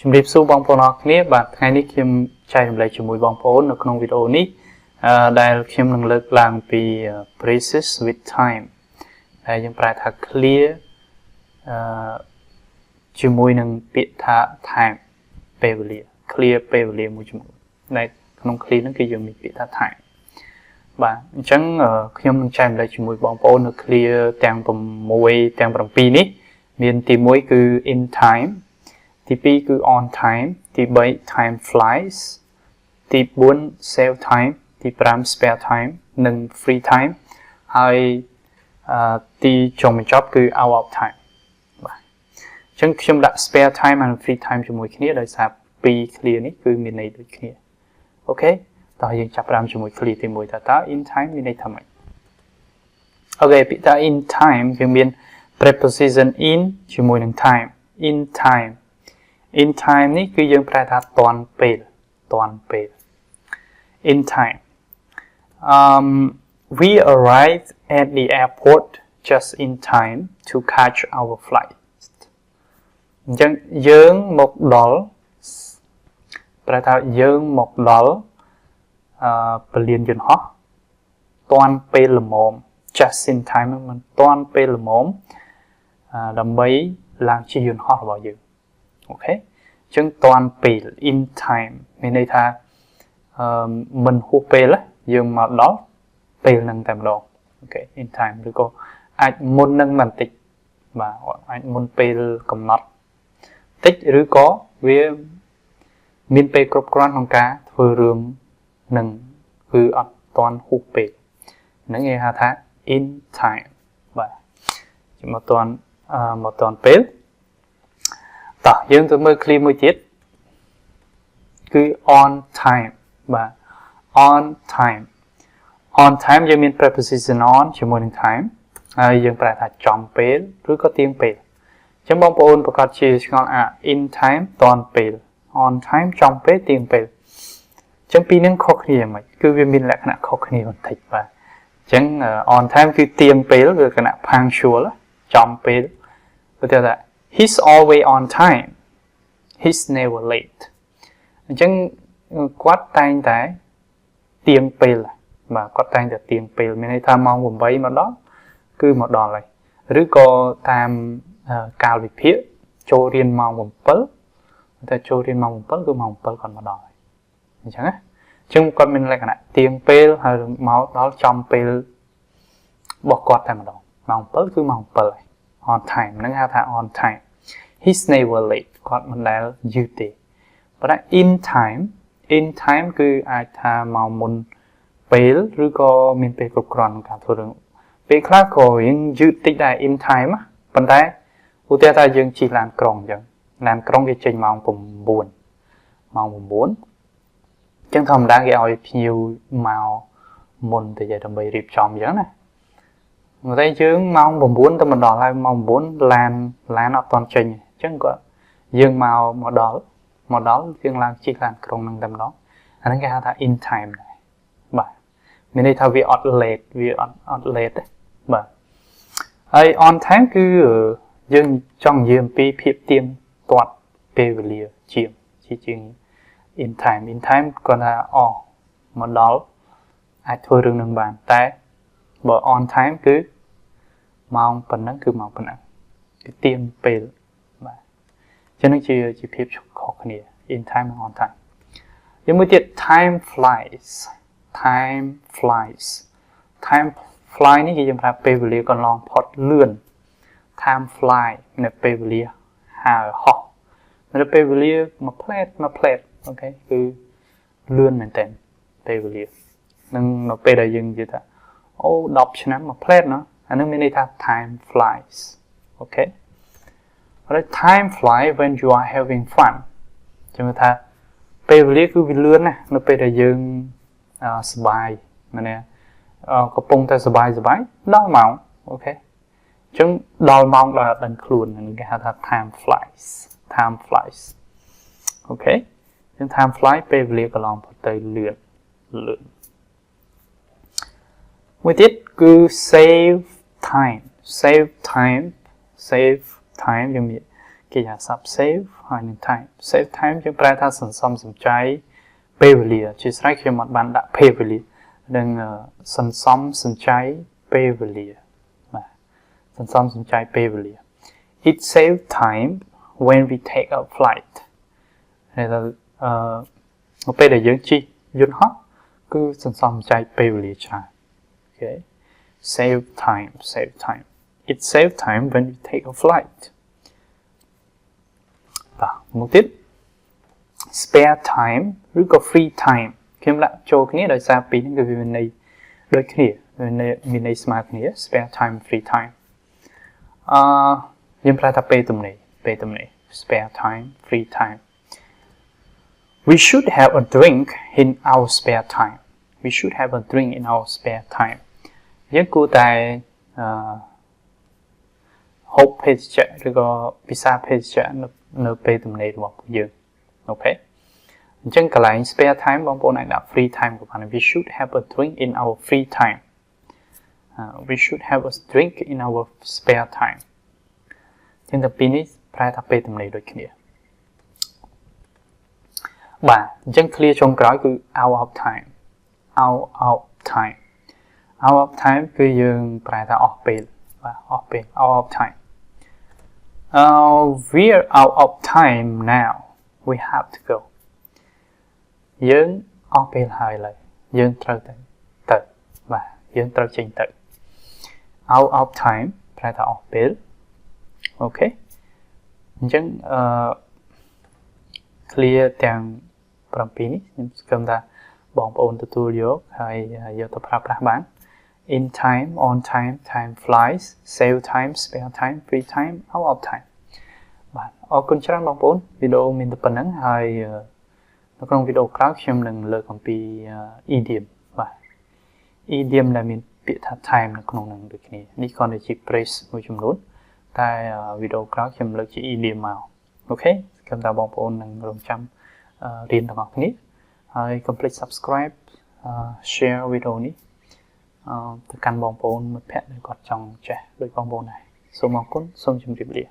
ជំរាបសួរបងប្អូនអរគ្នាបាទថ្ងៃនេះខ្ញុំចែករំលែកជាមួយបងប្អូននៅក្នុងវីដេអូនេះដែលខ្ញុំនឹងលើកឡើងពី phrases with time ដែលយើងប្រែថា clear ជាមួយនឹងពាក្យថា time ពេលវេលា clear ពេលវេលាមួយចំនួនដែលក្នុង clear ហ្នឹងគឺយើងមានពាក្យថា time បាទអញ្ចឹងខ្ញុំនឹងចែករំលែកជាមួយបងប្អូននៅ clear ទាំង6ទាំង7នេះមានទី1គឺ in time ទី2គឺ on time ទី3 time flies ទី4 save time ទី5 spare time និង free time ហើយទីចុងបញ្ចប់គឺ out of time បាទអញ្ចឹងខ្ញុំដាក់ spare time និង free time ជាមួយគ្នាដោយសារពីរ clear នេះគឺមានន័យដូចគ្នាអូខេតោះយើងចាប់ផ្ដើមជាមួយ clear ទី1ថាតើ in time មានន័យថាម៉េចអូខេពាក្យថា in time យើងមាន preposition in ជាមួយនឹង time in time in time នេះគឺយើងប្រែថាទាន់ពេល in time we arrived at the airport just in time to catch our flight អញ្ចឹងយើងមកដល់ប្រែថាយើងមកដល់ពលានយន្តហោះទាន់ពេលល្មម just in time មិនទាន់ពេលល្មមដើម្បីឡើងជិះយន្តហោះរបស់យើងអូខេអញ្ចឹងទាន់ពេល in time មានន័យថាមិនហួសពេលយើងមកដល់ពេលហ្នឹងតែម្ដងអូខេ in time ឬក៏អាចមុននឹងបន្តិចបាទអាចមុនពេលកំណត់តិចឬក៏វាមានពេលគ្រប់គ្រាន់ក្នុងការធ្វើរឿងនឹងគឺអត់ទាន់ហួសពេលហ្នឹងគេហៅថា in time បាទមកទាន់ពេលតោះយើងទៅមើល clear មួយទៀតគឺ on time បាទ on time យើងមាន preposition on ជាមួយនឹង time ហើយយើងប្រែថាចំពេលឬក៏ទៀងពេលអញ្ចឹងបងប្អូនប្រកាសជាឆ្ងល់in time ទាន់ពេល on time ចំពេលទៀងពេលអញ្ចឹងពីរនឹងខុសគ្នាហ្មងគឺវាមានលក្ខណៈខុសគ្នាបន្តិចបាទអញ្ចឹង on time គឺទៀងពេលគឺលក្ខណៈ punctual ចំពេលឧទាហរណ៍ថា he's always on time he's never late អញ្ចឹងគាត់តែងតែទៀងពេលបាទគាត់តែងតែទៀងពេលមានន័យថាម៉ោង8មកដល់គឺមកដល់ហើយឬក៏តាមកាលវិភាគចូលរៀនម៉ោង7តែចូលរៀនម៉ោង7គឺម៉ោង7គាត់មកដល់ហើយអញ្ចឹងណាអញ្ចឹងគាត់មានលក្ខណៈទៀងពេលហើយមកដល់ចំពេលរបស់គាត់តែម្ដងម៉ោង7គឺម៉ោង7ហើយ on time ហ្នឹងហៅថា on time he's never late គាត់មិនដែលយឺតទេប៉ុន្តែ in time គឺអាចថាមកមុនពេលឬក៏មានពេលគ្រប់គ្រាន់ក្នុងការធ្វើរឿងពេលខ្លះក៏រៀងយឺតតិចដែរ in time ប៉ុន្តែឧទាហរណ៍ថាយើងជិះឡានក្រុងអញ្ចឹងឡានក្រុងគេចេញម៉ោង9អញ្ចឹងធម្មតាគេឲ្យភ្ញៀវមកមុនទៅដើម្បីរៀបចំអញ្ចឹងណាតែយើងម៉ោង9ទៅមកដល់ហើយម៉ោង9ឡានអត់ទាន់ចេញអញ្ចឹងក៏យើងមកដល់យើងឡើងជិះឡានក្រុងហ្នឹងតែម្ដងអាហ្នឹងគេហៅថា in time ដែរបាទមានន័យថាវាអត់ late វាអត់ late ទេបាទហើយ on time គឺយើងចង់និយាយអំពីភាពទៀងទាត់ពេលវេលាជាង in time គាត់ថាមកដល់អាចធ្វើរឿងនឹងបានតែបើ on time គឺម៉ោងប៉ុណ្ណឹងគឺម៉ោងប៉ុណ្ណឹងគឺទៀងពេលបាទចឹងនឹងជាភាពខុសគ្នា in time និង on time យើងមួយទៀត time flies នេះគេយើងប្រាប់ពេលវេលាកន្លងផុតលឿន time fly នៅពេលវេលាហើរហោះនៅពេលវេលាមួយផ្លែតអូខេគឺលឿនមែនតើពេលវេលានឹងនៅពេលដែលយើងនិយាយថា10ឆ្នាំមួយផ្លែតណាអានឹងមានន័យថា time flies អូខេហើយ time fly when you are having fun ចាំថាពេលវេលាគឺវាលឿនណាស់នៅពេលដែលយើងសប្បាយមែនទេកំពុងតែសប្បាយដល់ម៉ោងអូខេអញ្ចឹងដល់ម៉ោងដល់អត់ដឹងខ្លួនហ្នឹងគេហៅថា time flies អូខេអញ្ចឹង time fly ពេលវេលាកន្លងផុតទៅលឿនមួយទៀតគឺ save time យើងមានគេហៅ save ហ ហើយនឹង time save time យើងប្រែថាសន្សំសំចៃពេលវេលាជាស្រេចខ្ញុំអត់បានដាក់ពេលវេលានឹងសន្សំសំចៃពេលវេលាបាទសន្សំសំចៃពេលវេលា it save time when we take a flight ហើយដល់ពេលដែលយើងជិះយន្តហោះគឺសន្សំសំចៃពេលវេលាច្រើន okay save time it save time when we take a flight បាទមកទៀត spare time ឬក៏ free time ខ្ញុំដាក់ចូលគ្នាដោយសារពីរនេះគឺវាមានន័យដូចគ្នាមានន័យស្មើគ្នា spare time free time យើងប្រើថាពេលទំនេរ spare time free time we should have a drink in our spare time យើងគួរតែហូបភេសជ្ជៈឬក៏ពិសាភេសជ្ជៈនៅពេលទំនេររបស់ពួកយើងអូខេអញ្ចឹងកន្លែង spare time បងប្អូនអាចដាក់ free time ក៏បាន we should have a drink in our free time we should have a drink in our spare time ចឹងតែពីរនេះប្រែថាពេលទំនេរដូចគ្នាបាទអញ្ចឹង clear ចុងក្រោយគឺ out of time គឺយើងប្រែថាអស់ពេលបាទអស់ពេល out of time we're out of time now we have to go យើងអស់ពេលហើយឡើយយើងត្រូវទៅបាទយើងត្រូវចេញទៅ out of time ប្រែថាអស់ពេលអូខេអញ្ចឹងclear ទាំង7នេះខ្ញុំសង្ឃឹមថាបងប្អូនទទួលយកហើយយកទៅប្រើប្រាស់បាន in time on time time flies save time spare time free time out of time បាទអរគុណច្រើនបងប្អូនវីដេអូមានតែប៉ុណ្្នឹងហើយនៅក្នុងវីដេអូក្រោយខ្ញុំនឹងលើកអំពី idiom បាទ idiom ដែលមានពាក្យថា time នៅក្នុងនឹងដូចគ្នានេះគ្រាន់តែជា phrase មួយចំនួនតែវីដេអូក្រោយខ្ញុំលើកជា idiom មកអូខេសង្ឃឹមថាបងប្អូននឹងរងចាំរៀនទាំងអស់គ្នាហើយកុំភ្លេច subscribe share វីដេអូនេះទៅកាន់បងប្អូនមិត្តភ័ក្តិដែលគាត់ចង់ចេះដូចបងប្អូនដែរសូមអរគុណសូមជម្រាបលា